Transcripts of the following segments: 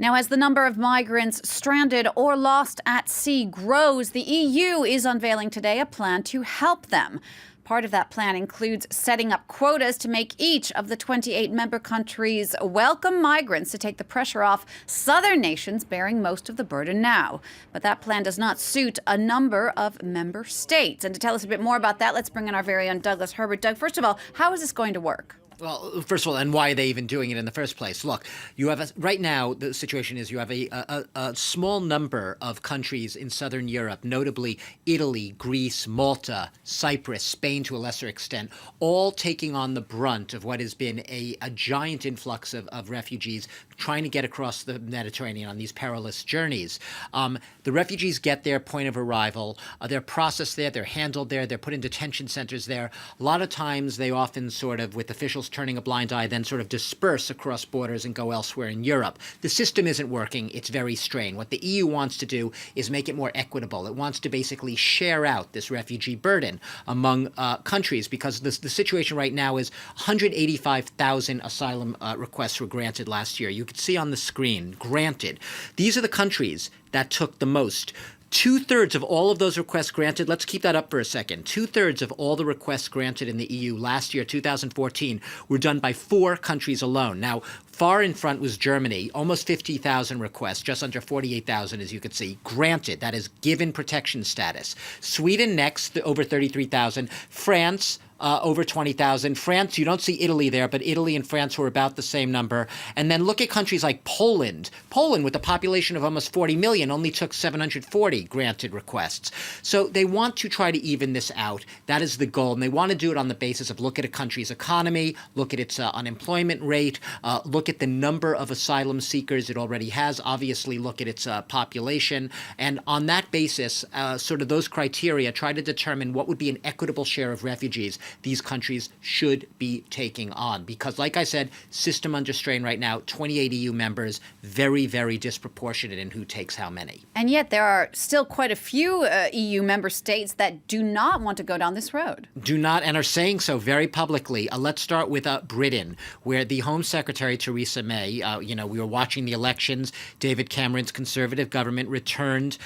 Now, as the number of migrants stranded or lost at sea grows, the EU is unveiling today a plan to help them. Part of that plan includes setting up quotas to make each of the 28 member countries welcome migrants to take the pressure off southern nations bearing most of the burden now. But that plan does not suit a number of member states. And to tell us a bit more about that, let's bring in our very own Douglas Herbert. Doug, first of all, how is this going to work? Well, first of all, and why are they even doing it in the first place? Look, you have right now, the situation is you have a small number of countries in southern Europe, notably Italy, Greece, Malta, Cyprus, Spain to a lesser extent, all taking on the brunt of what has been a giant influx of refugees trying to get across the Mediterranean on these perilous journeys. The refugees get their point of arrival. They're processed there. They're handled there. They're put in detention centers there. A lot of times they often sort of, with officials turning a blind eye, then sort of disperse across borders and go elsewhere in Europe. The system isn't working. It's very strained. What the EU wants to do is make it more equitable. It wants to basically share out this refugee burden among countries, because the situation right now is 185,000 asylum requests were granted last year. You can see on the screen, granted. These are the countries that took the most. 2/3 of all of those requests granted, let's keep that up for a second. 2/3 of all the requests granted in the EU last year, 2014, were done by 4 countries alone. Now, far in front was Germany, almost 50,000 requests, just under 48,000, as you can see, granted. That is given protection status. Sweden next, over 33,000. France, over 20,000. France, you don't see Italy there, but Italy and France were about the same number. And then look at countries like Poland. Poland, with a population of almost 40 million, only took 740 granted requests. So they want to try to even this out. That is the goal. And they want to do it on the basis of look at a country's economy, look at its unemployment rate, look at the number of asylum seekers it already has, obviously look at its population. And on that basis, sort of those criteria, try to determine what would be an equitable share of refugees these countries should be taking on. Because, like I said, system under strain right now, 28 EU members, very, very disproportionate in who takes how many. And yet there are still quite a few EU member states that do not want to go down this road. Do not, and are saying so very publicly. Let's start with Britain, where the Home Secretary, Theresa May, we were watching the elections. David Cameron's Conservative government returned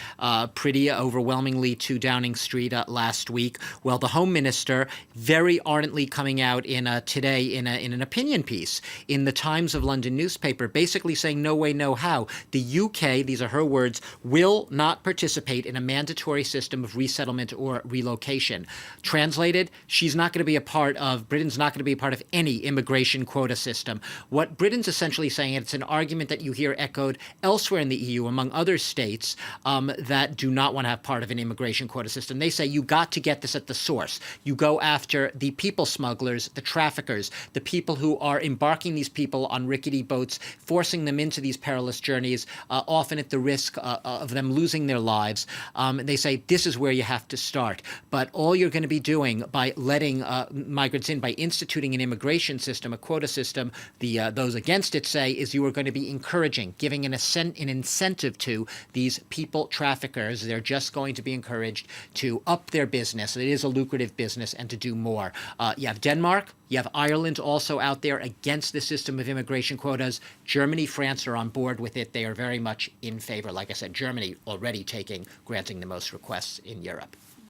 pretty overwhelmingly to Downing Street last week. Well, the Home Minister very ardently coming out today in an opinion piece in the Times of London newspaper, basically saying no way, no how. The UK, these are her words, will not participate in a mandatory system of resettlement or relocation. Translated, Britain's not going to be a part of any immigration quota system. What Britain's essentially saying, and it's an argument that you hear echoed elsewhere in the EU among other states that do not want to have part of an immigration quota system. They say you got to get this at the source. You go after the people smugglers, the traffickers, the people who are embarking these people on rickety boats, forcing them into these perilous journeys, often at the risk of them losing their lives. They say this is where you have to start. But all you're going to be doing by letting migrants in, by instituting an immigration system, a quota system, those against it say, is you are going to be encouraging, giving an incentive to these people traffickers. They're just going to be encouraged to up their business. It is a lucrative business, and to do more. You have Denmark, you have Ireland also out there against the system of immigration quotas. Germany, France are on board with it. They are very much in favor. Like I said, Germany already granting the most requests in Europe.